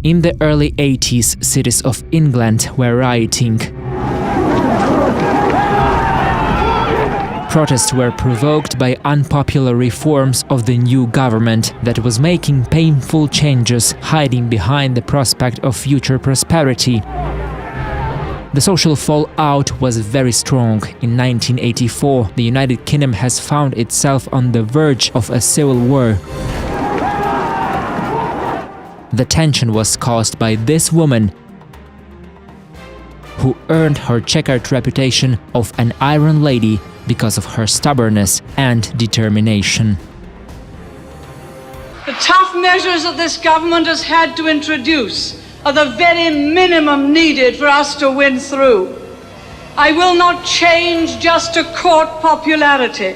In the early 80s, cities of England were rioting. Protests were provoked by unpopular reforms of the new government that was making painful changes, hiding behind the prospect of future prosperity. The social fallout was very strong. In 1984, the United Kingdom has found itself on the verge of a civil war. The tension was caused by this woman, who earned her checkered reputation of an iron lady because of her stubbornness and determination. The tough measures that this government has had to introduce are the very minimum needed for us to win through. I will not change just to court popularity.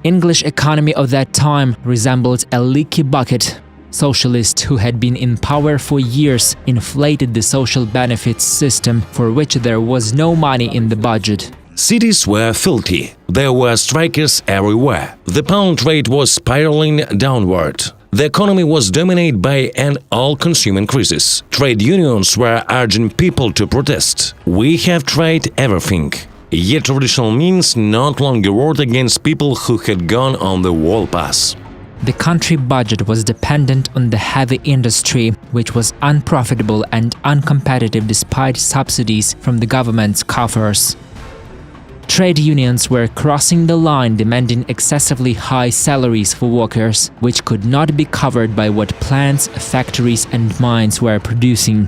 English economy of that time resembled a leaky bucket. Socialists who had been in power for years inflated the social benefits system for which there was no money in the budget. Cities were filthy. There were strikers everywhere. The pound rate was spiraling downward. The economy was dominated by an all-consuming crisis. Trade unions were urging people to protest. We have tried everything. Yet traditional means not longer worked against people who had gone on the world pass. The country budget was dependent on the heavy industry, which was unprofitable and uncompetitive despite subsidies from the government's coffers. Trade unions were crossing the line, demanding excessively high salaries for workers, which could not be covered by what plants, factories and mines were producing.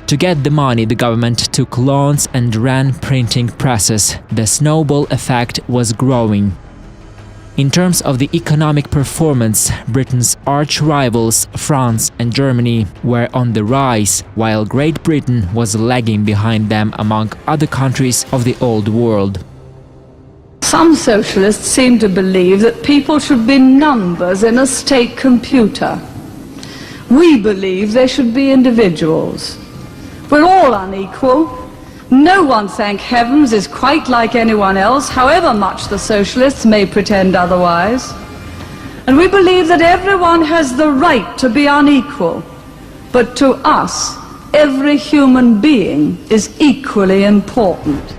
To get the money, the government took loans and ran printing presses. The snowball effect was growing. In terms of the economic performance, Britain's arch-rivals, France and Germany, were on the rise, while Great Britain was lagging behind them among other countries of the old world. Some socialists seem to believe that people should be numbers in a state computer. We believe they should be individuals. We're all unequal. No one, thank heavens, is quite like anyone else, however much the socialists may pretend otherwise. And we believe that everyone has the right to be unequal. But to us, every human being is equally important.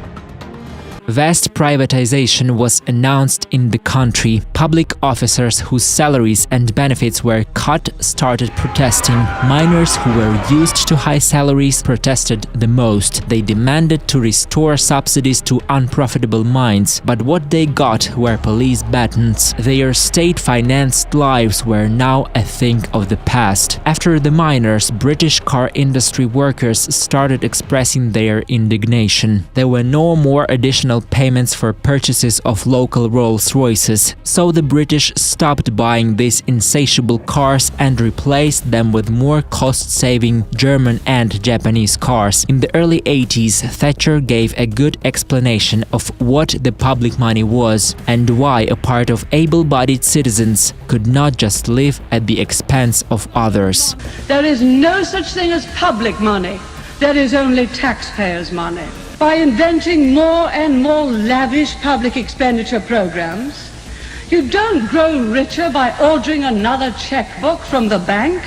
Vast privatization was announced in the country. Public officers whose salaries and benefits were cut started protesting. Miners who were used to high salaries protested the most. They demanded to restore subsidies to unprofitable mines, but what they got were police batons. Their state-financed lives were now a thing of the past. After the miners, British car industry workers started expressing their indignation. There were no more additional payments for purchases of local Rolls-Royces, so the British stopped buying these insatiable cars and replaced them with more cost-saving German and Japanese cars. In the early 80s, Thatcher gave a good explanation of what the public money was and why a part of able-bodied citizens could not just live at the expense of others. There is no such thing as public money. There is only taxpayers' money. By inventing more and more lavish public expenditure programs, you don't grow richer by ordering another checkbook from the bank.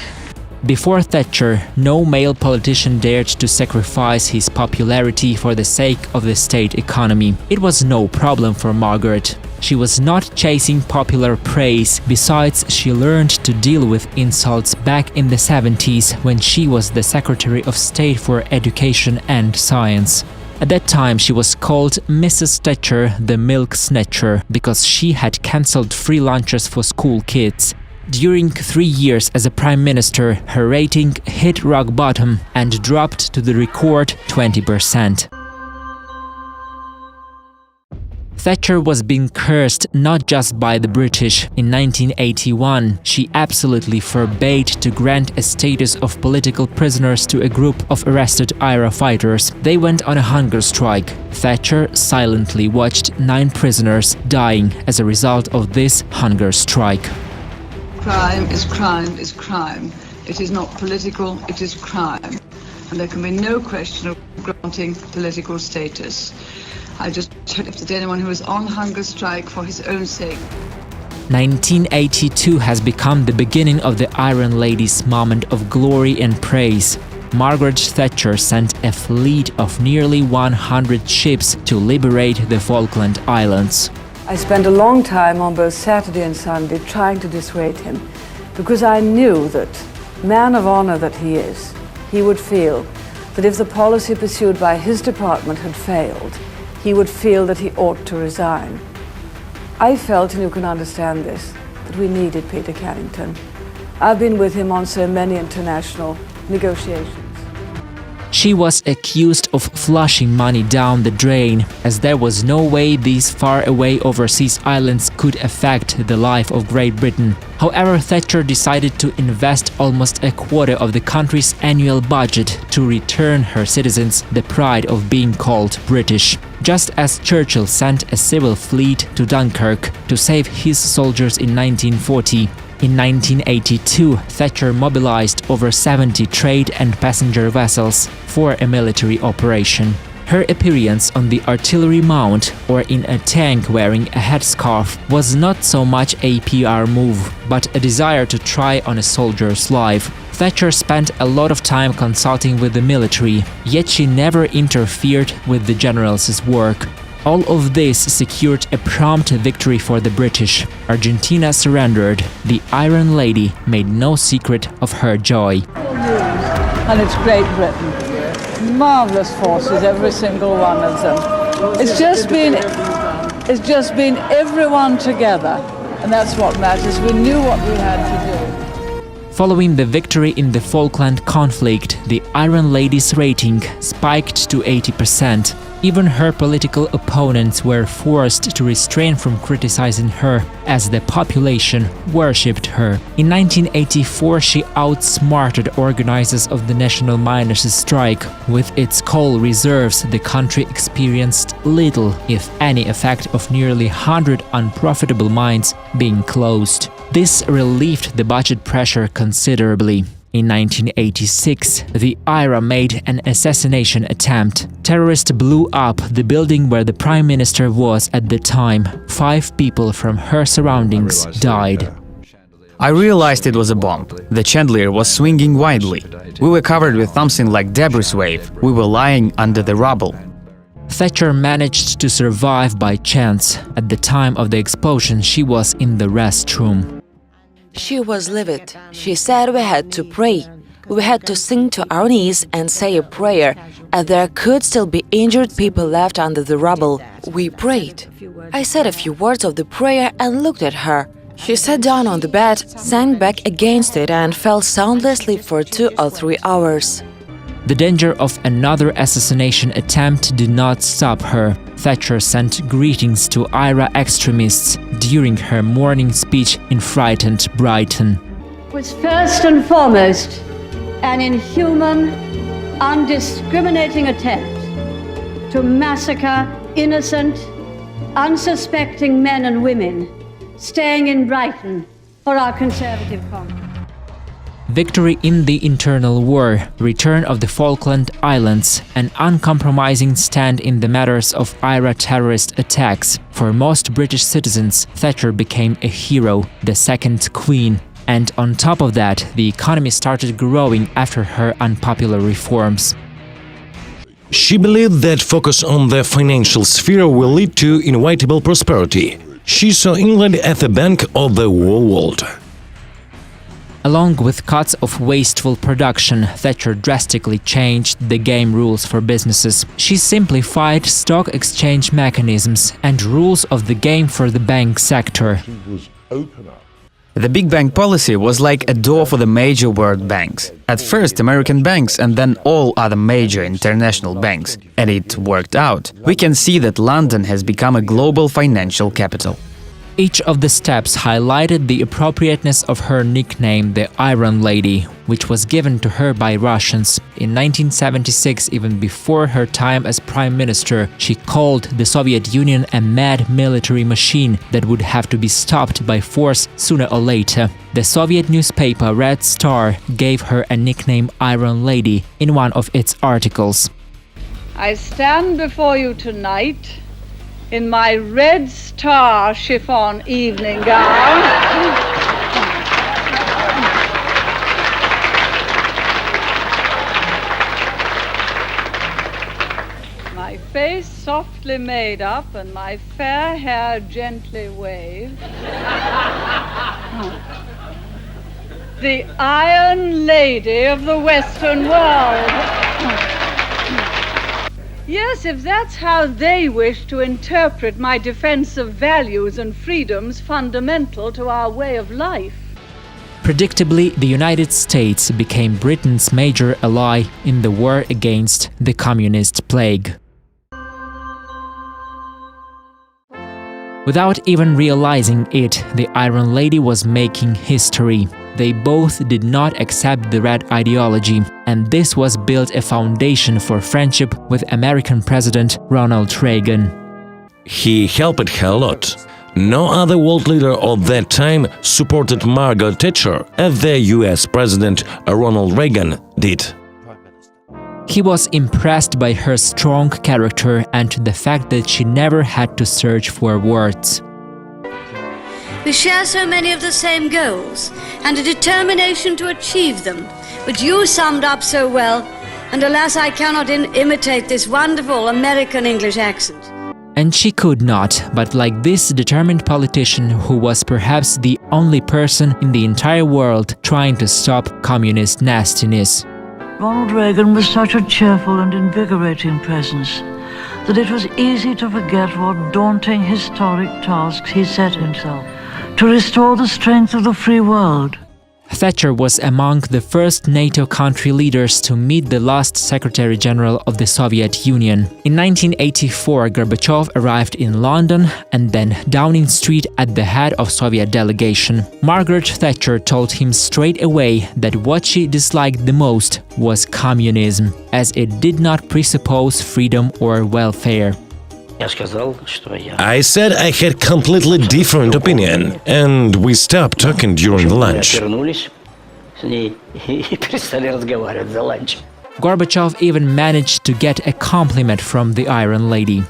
Before Thatcher, no male politician dared to sacrifice his popularity for the sake of the state economy. It was no problem for Margaret. She was not chasing popular praise. Besides, she learned to deal with insults back in the 70s when she was the Secretary of State for Education and Science. At that time, she was called Mrs. Thatcher the Milk Snatcher because she had cancelled free lunches for school kids. During 3 years as a prime minister, her rating hit rock bottom and dropped to the record 20%. Thatcher was being cursed not just by the British. In 1981, she absolutely forbade to grant a status of political prisoners to a group of arrested IRA fighters. They went on a hunger strike. Thatcher silently watched 9 prisoners dying as a result of this hunger strike. Crime is crime is crime. It is not political, it is crime. And there can be no question of granting political status. I just hope that anyone who is on hunger strike for his own sake 1982 has become the beginning of the Iron Lady's moment of glory and praise. Margaret Thatcher sent a fleet of nearly 100 ships to liberate the Falkland Islands. I spent a long time on both Saturday and Sunday trying to dissuade him, because I knew that, man of honor that he is, he would feel that if the policy pursued by his department had failed, he would feel that he ought to resign. I felt, and you can understand this, that we needed Peter Cannington. I've been with him on so many international negotiations. She was accused of flushing money down the drain, as there was no way these far-away overseas islands could affect the life of Great Britain. However, Thatcher decided to invest almost a quarter of the country's annual budget to return her citizens the pride of being called British. Just as Churchill sent a civil fleet to Dunkirk to save his soldiers in 1940, in 1982, Thatcher mobilized over 70 trade and passenger vessels for a military operation. Her appearance on the artillery mount or in a tank wearing a headscarf was not so much a PR move, but a desire to try on a soldier's life. Thatcher spent a lot of time consulting with the military, yet she never interfered with the generals' work. All of this secured a prompt victory for the British. Argentina surrendered. The Iron Lady made no secret of her joy. And it's Great Britain. Marvelous forces, every single one of them. It's just been everyone together, and that's what matters. We knew what we had to do. Following the victory in the Falkland conflict, the Iron Lady's rating spiked to 80%. Even her political opponents were forced to restrain from criticizing her, as the population worshipped her. In 1984, she outsmarted organizers of the National Miners' Strike. With its coal reserves, the country experienced little, if any, effect of nearly 100 unprofitable mines being closed. This relieved the budget pressure considerably. In 1986, the IRA made an assassination attempt. Terrorists blew up the building where the Prime Minister was at the time. 5 people from her surroundings died. I realized it was a bomb. The chandelier was swinging wildly. We were covered with something like debris wave. We were lying under the rubble. Thatcher managed to survive by chance. At the time of the explosion, she was in the restroom. She was livid. She said we had to pray. We had to sink to our knees and say a prayer, and there could still be injured people left under the rubble. We prayed. I said a few words of the prayer and looked at her. She sat down on the bed, sank back against it and fell sound asleep for 2 or 3 hours. The danger of another assassination attempt did not stop her. Thatcher sent greetings to IRA extremists during her morning speech in frightened Brighton. It was first and foremost an inhuman, undiscriminating attempt to massacre innocent, unsuspecting men and women staying in Brighton for our Conservative Congress. Victory in the internal war, return of the Falkland Islands, an uncompromising stand in the matters of IRA terrorist attacks. For most British citizens, Thatcher became a hero, the second queen. And on top of that, the economy started growing after her unpopular reforms. She believed that focus on the financial sphere will lead to inevitable prosperity. She saw England as the bank of the whole world. Along with cuts of wasteful production, Thatcher drastically changed the game rules for businesses. She simplified stock exchange mechanisms and rules of the game for the bank sector. The big bank policy was like a door for the major world banks. At first American banks and then all other major international banks. And it worked out. We can see that London has become a global financial capital. Each of the steps highlighted the appropriateness of her nickname, the Iron Lady, which was given to her by Russians. In 1976, even before her time as Prime Minister, she called the Soviet Union a mad military machine that would have to be stopped by force sooner or later. The Soviet newspaper Red Star gave her a nickname Iron Lady in one of its articles. I stand before you tonight in my red star chiffon evening gown. My face softly made up and my fair hair gently waved. The Iron Lady of the Western world. Yes, if that's how they wish to interpret my defense of values and freedoms fundamental to our way of life. Predictably, the United States became Britain's major ally in the war against the communist plague. Without even realizing it, the Iron Lady was making history. They both did not accept the Red ideology, and this was built a foundation for friendship with American President Ronald Reagan. He helped her a lot. No other world leader of that time supported Margaret Thatcher as the US President Ronald Reagan did. He was impressed by her strong character and the fact that she never had to search for words. We share so many of the same goals and a determination to achieve them, which you summed up so well, and alas, I cannot imitate this wonderful American English accent. And she could not, but like this determined politician who was perhaps the only person in the entire world trying to stop communist nastiness. Ronald Reagan was such a cheerful and invigorating presence that it was easy to forget what daunting historic tasks he set himself to restore the strength of the free world. Thatcher was among the first NATO country leaders to meet the last Secretary General of the Soviet Union. In 1984, Gorbachev arrived in London and then Downing Street at the head of Soviet delegation. Margaret Thatcher told him straight away that what she disliked the most was communism, as it did not presuppose freedom or welfare. I said I had completely different opinion, and we stopped talking during the lunch. Gorbachev even managed to get a compliment from the Iron Lady.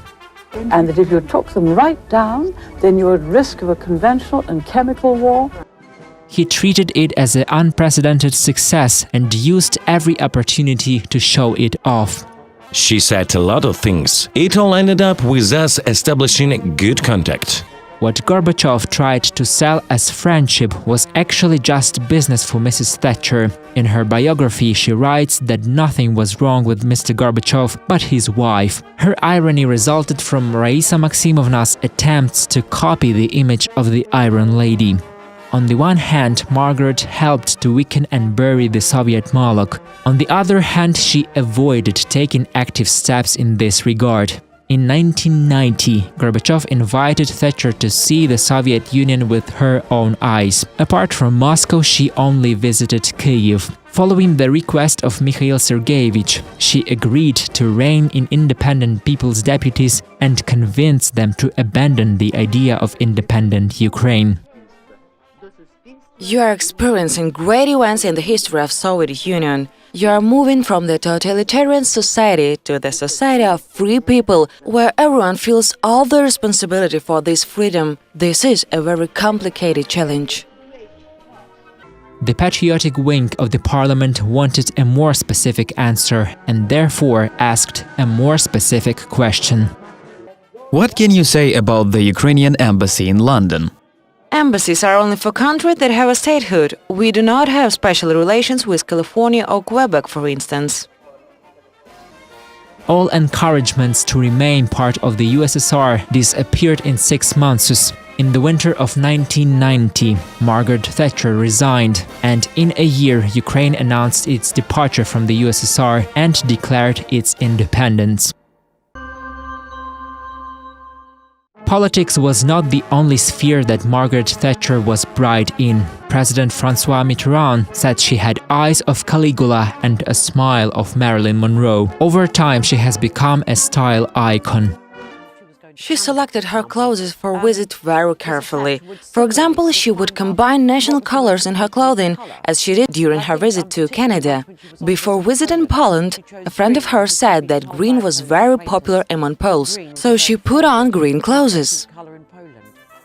And that if you took them right down, then you were at risk of a conventional and chemical war. He treated it as an unprecedented success and used every opportunity to show it off. She said a lot of things. It all ended up with us establishing good contact. What Gorbachev tried to sell as friendship was actually just business for Mrs. Thatcher. In her biography, she writes that nothing was wrong with Mr. Gorbachev but his wife. Her irony resulted from Raisa Maximovna's attempts to copy the image of the Iron Lady. On the one hand, Margaret helped to weaken and bury the Soviet Moloch. On the other hand, she avoided taking active steps in this regard. In 1990, Gorbachev invited Thatcher to see the Soviet Union with her own eyes. Apart from Moscow, she only visited Kyiv. Following the request of Mikhail Sergeyevich, she agreed to rein in independent people's deputies and convince them to abandon the idea of independent Ukraine. You are experiencing great events in the history of Soviet Union. You are moving from the totalitarian society to the society of free people, where everyone feels all the responsibility for this freedom. This is a very complicated challenge. The patriotic wing of the parliament wanted a more specific answer and therefore asked a more specific question. What can you say about the Ukrainian embassy in London? Embassies are only for countries that have a statehood. We do not have special relations with California or Quebec, for instance. All encouragements to remain part of the USSR disappeared in 6 months. In the winter of 1990, Margaret Thatcher resigned, and in a year Ukraine announced its departure from the USSR and declared its independence. Politics was not the only sphere that Margaret Thatcher was bright in. President François Mitterrand said she had eyes of Caligula and a smile of Marilyn Monroe. Over time, she has become a style icon. She selected her clothes for visit very carefully. For example, she would combine national colors in her clothing, as she did during her visit to Canada. Before visiting Poland, a friend of hers said that green was very popular among Poles, so she put on green clothes.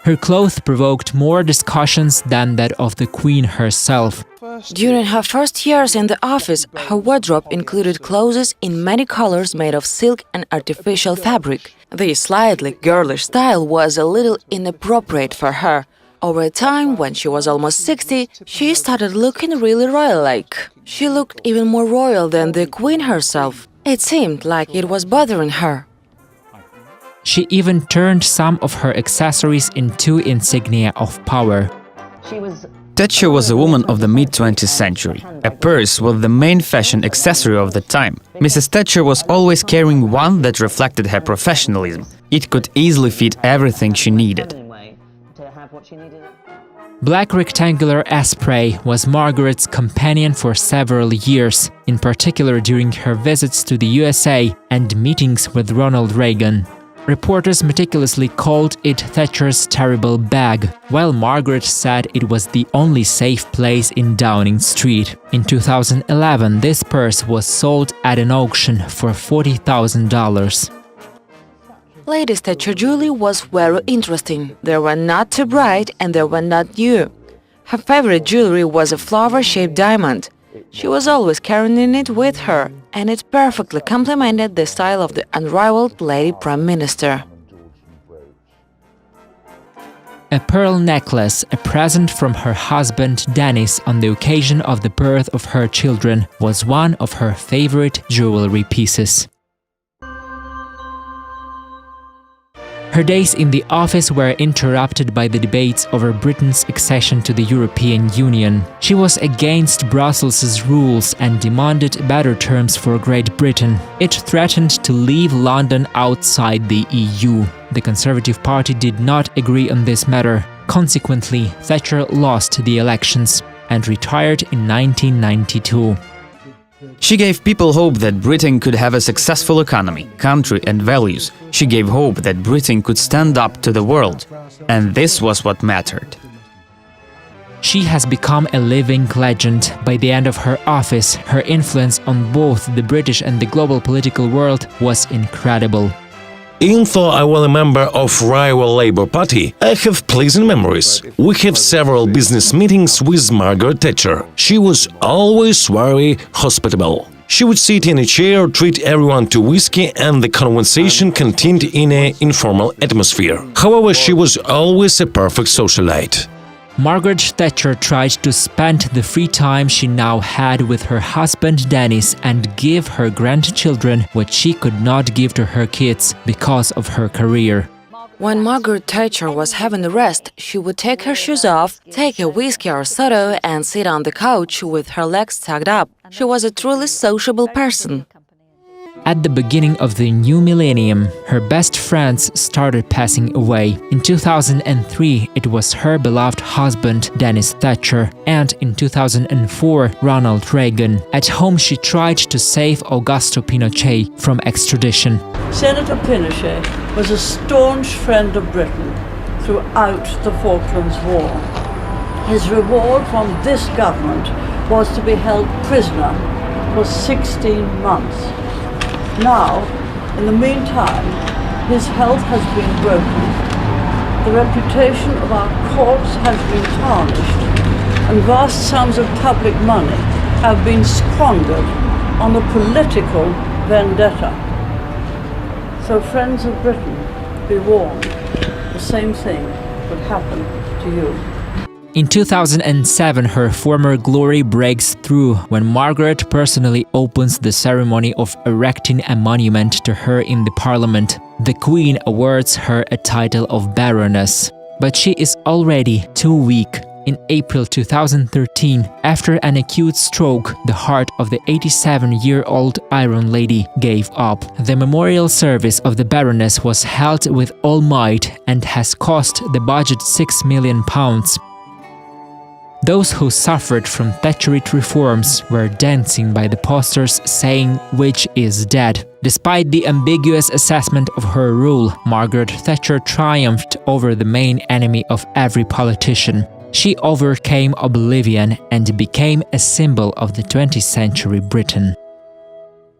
Her clothes provoked more discussions than that of the Queen herself. During her first years in the office, her wardrobe included clothes in many colors made of silk and artificial fabric. This slightly girlish style was a little inappropriate for her. Over time, when she was almost 60, she started looking really royal-like. She looked even more royal than the Queen herself. It seemed like it was bothering her. She even turned some of her accessories into insignia of power. Thatcher was a woman of the mid-20th century. A purse was the main fashion accessory of the time. Mrs. Thatcher was always carrying one that reflected her professionalism. It could easily fit everything she needed. Black rectangular asprey was Margaret's companion for several years, in particular during her visits to the USA and meetings with Ronald Reagan. Reporters meticulously called it Thatcher's terrible bag, while Margaret said it was the only safe place in Downing Street. In 2011, this purse was sold at an auction for $40,000. Lady Thatcher jewelry was very interesting. They were not too bright and they were not new. Her favorite jewelry was a flower-shaped diamond. She was always carrying it with her, and it perfectly complemented the style of the unrivaled Lady Prime Minister. A pearl necklace, a present from her husband Dennis on the occasion of the birth of her children, was one of her favorite jewelry pieces. Her days in the office were interrupted by the debates over Britain's accession to the European Union. She was against Brussels' rules and demanded better terms for Great Britain. It threatened to leave London outside the EU. The Conservative Party did not agree on this matter. Consequently, Thatcher lost the elections and retired in 1992. She gave people hope that Britain could have a successful economy, country and values. She gave hope that Britain could stand up to the world. And this was what mattered. She has become a living legend. By the end of her office, her influence on both the British and the global political world was incredible. Even though I was a member of rival Labour Party, I have pleasant memories. We have several business meetings with Margaret Thatcher. She was always very hospitable. She would sit in a chair, treat everyone to whiskey, and the conversation continued in an informal atmosphere. However, she was always a perfect socialite. Margaret Thatcher tried to spend the free time she now had with her husband Dennis and give her grandchildren what she could not give to her kids because of her career. When Margaret Thatcher was having a rest, she would take her shoes off, take a whiskey or soda and sit on the couch with her legs tucked up. She was a truly sociable person. At the beginning of the new millennium, her best friends started passing away. In 2003, it was her beloved husband, Dennis Thatcher, and in 2004, Ronald Reagan. At home, she tried to save Augusto Pinochet from extradition. Senator Pinochet was a staunch friend of Britain throughout the Falklands War. His reward from this government was to be held prisoner for 16 months. Now, in the meantime, his health has been broken, the reputation of our courts has been tarnished, and vast sums of public money have been squandered on a political vendetta. So, friends of Britain, be warned, the same thing would happen to you. In 2007, her former glory breaks through when Margaret personally opens the ceremony of erecting a monument to her in the parliament. The Queen awards her a title of Baroness. But she is already too weak. In April 2013, after an acute stroke, the heart of the 87-year-old Iron Lady gave up. The memorial service of the Baroness was held with all might and has cost the budget £6 million. Those who suffered from Thatcherite reforms were dancing by the posters saying which is dead. Despite the ambiguous assessment of her rule, Margaret Thatcher triumphed over the main enemy of every politician. She overcame oblivion and became a symbol of the 20th century Britain.